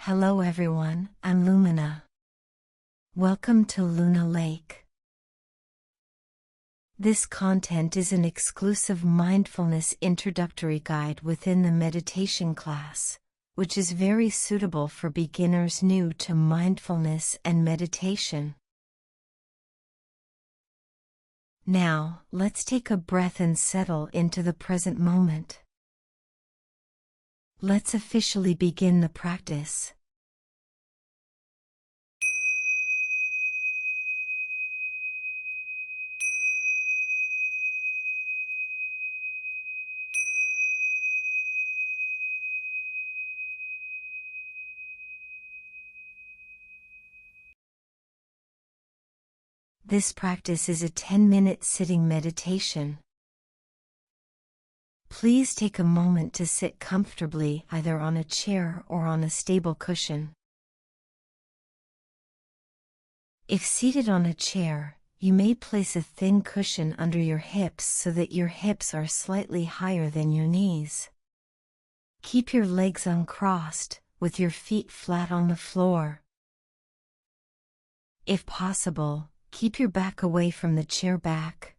Hello everyone, I'm Lumina. Welcome to Luna Lake. This content is an exclusive mindfulness introductory guide within the meditation class, which is very suitable for beginners new to mindfulness and meditation. Now, let's take a breath and settle into the present moment. Let's officially begin the practice. This practice is a 10-minute sitting meditation. Please take a moment to sit comfortably either on a chair or on a stable cushion. If seated on a chair, you may place a thin cushion under your hips so that your hips are slightly higher than your knees. Keep your legs uncrossed, with your feet flat on the floor. If possible, keep your back away from the chair back,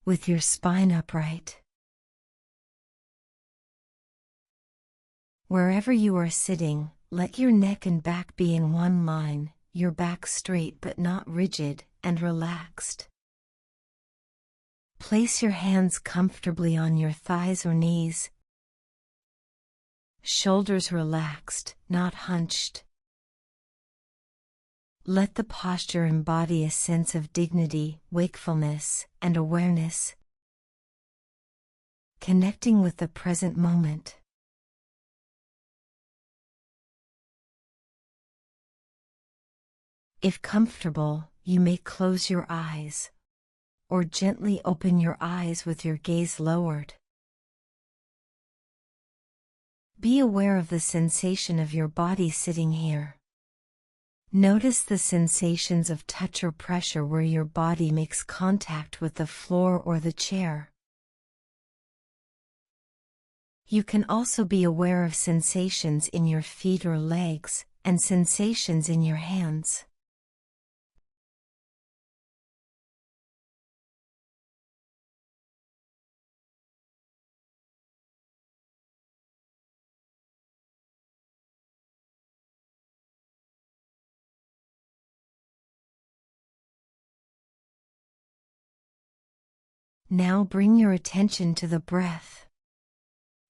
with your spine upright. Wherever you are sitting, let your neck and back be in one line, your back straight but not rigid, and relaxed. Place your hands comfortably on your thighs or knees. Shoulders relaxed, not hunched. Let the posture embody a sense of dignity, wakefulness, and awareness, connecting with the present moment. If comfortable, you may close your eyes, or gently open your eyes with your gaze lowered. Be aware of the sensation of your body sitting here. Notice the sensations of touch or pressure where your body makes contact with the floor or the chair. You can also be aware of sensations in your feet or legs, and sensations in your hands. Now bring your attention to the breath.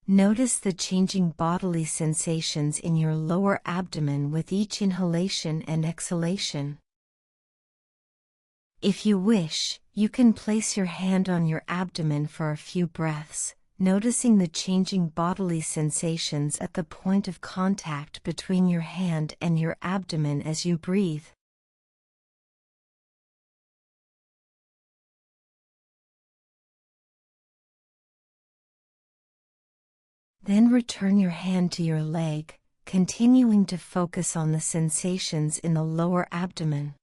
Notice the changing bodily sensations in your lower abdomen with each inhalation and exhalation. If you wish, you can place your hand on your abdomen for a few breaths, noticing the changing bodily sensations at the point of contact between your hand and your abdomen as you breathe. Then return your hand to your leg, continuing to focus on the sensations in the lower abdomen.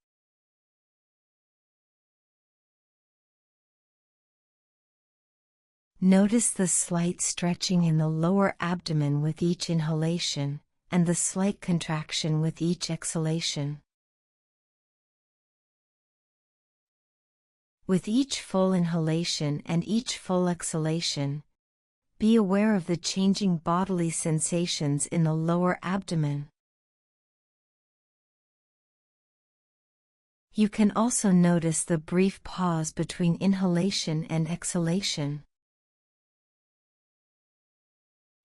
Notice the slight stretching in the lower abdomen with each inhalation, and the slight contraction with each exhalation. With each full inhalation and each full exhalation, be aware of the changing bodily sensations in the lower abdomen. You can also notice the brief pause between inhalation and exhalation,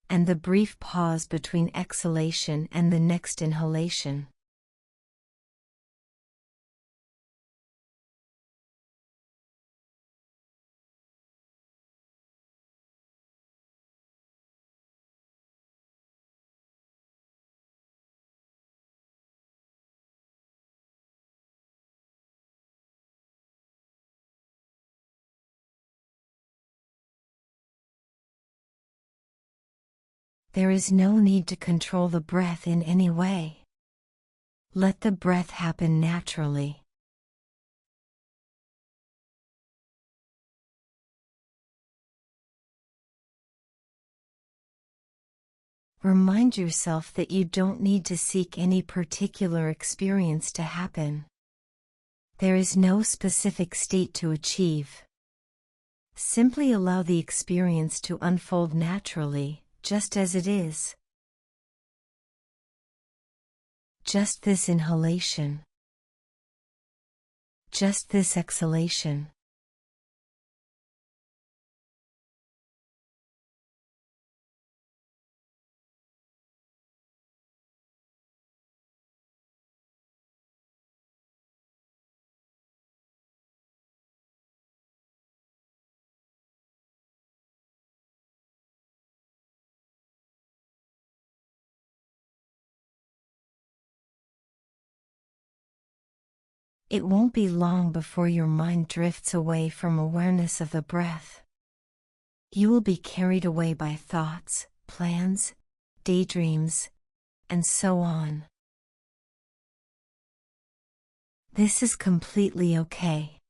and the brief pause between exhalation and the next inhalation. There is no need to control the breath in any way. Let the breath happen naturally. Remind yourself that you don't need to seek any particular experience to happen. There is no specific state to achieve. Simply allow the experience to unfold naturally, just as it is. Just this inhalation. Just this exhalation. It won't be long before your mind drifts away from awareness of the breath. You will be carried away by thoughts, plans, daydreams, and so on. This is completely okay.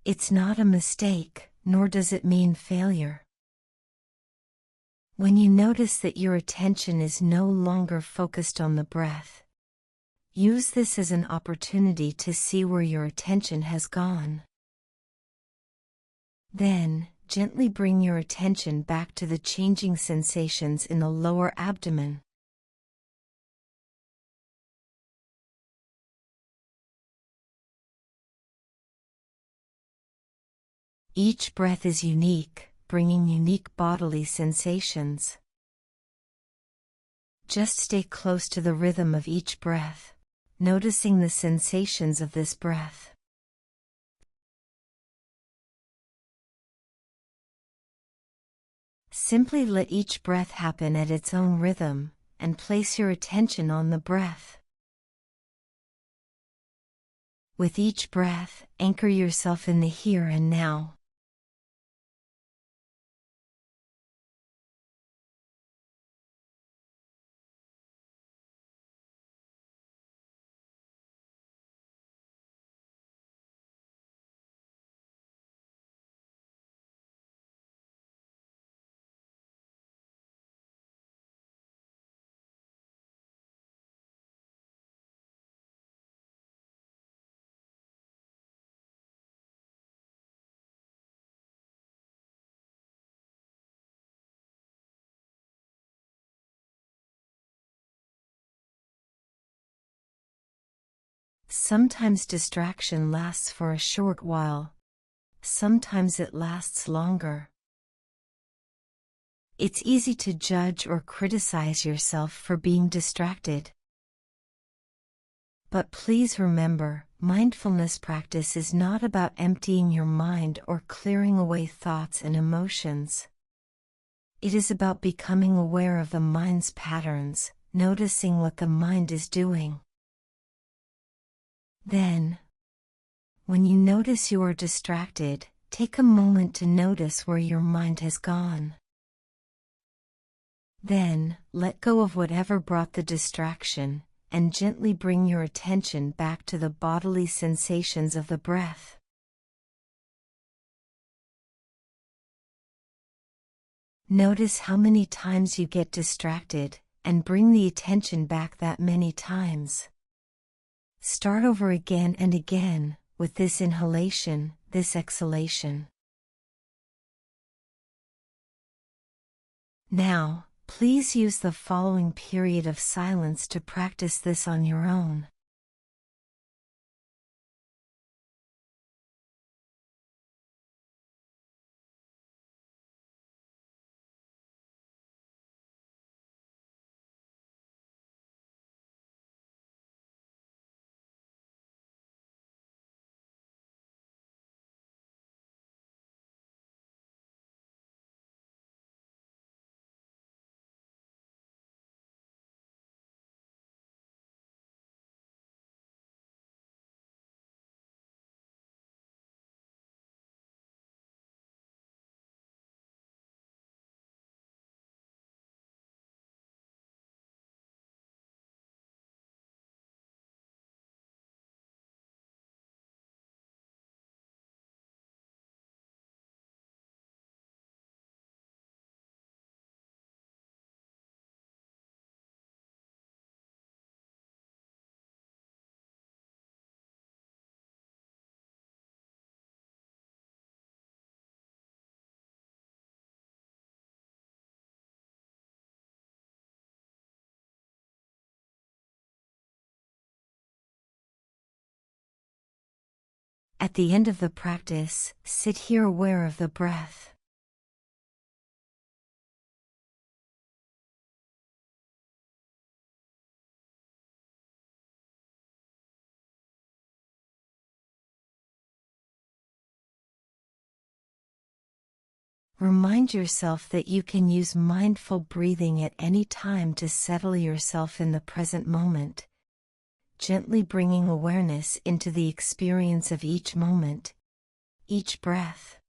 It's not a mistake, nor does it mean failure. When you notice that your attention is no longer focused on the breath, use this as an opportunity to see where your attention has gone. Then, gently bring your attention back to the changing sensations in the lower abdomen. Each breath is unique, bringing unique bodily sensations. Just stay close to the rhythm of each breath, noticing the sensations of this breath. Simply let each breath happen at its own rhythm, and place your attention on the breath. With each breath, anchor yourself in the here and now. Sometimes distraction lasts for a short while. Sometimes it lasts longer. It's easy to judge or criticize yourself for being distracted. But please remember, mindfulness practice is not about emptying your mind or clearing away thoughts and emotions. It is about becoming aware of the mind's patterns, noticing what the mind is doing. Then, when you notice you are distracted, take a moment to notice where your mind has gone. Then, let go of whatever brought the distraction, and gently bring your attention back to the bodily sensations of the breath. Notice how many times you get distracted, and bring the attention back that many times. Start over again and again, with this inhalation, this exhalation. Now, please use the following period of silence to practice this on your own. At the end of the practice, sit here aware of the breath. Remind yourself that you can use mindful breathing at any time to settle yourself in the present moment, gently bringing awareness into the experience of each moment, each breath.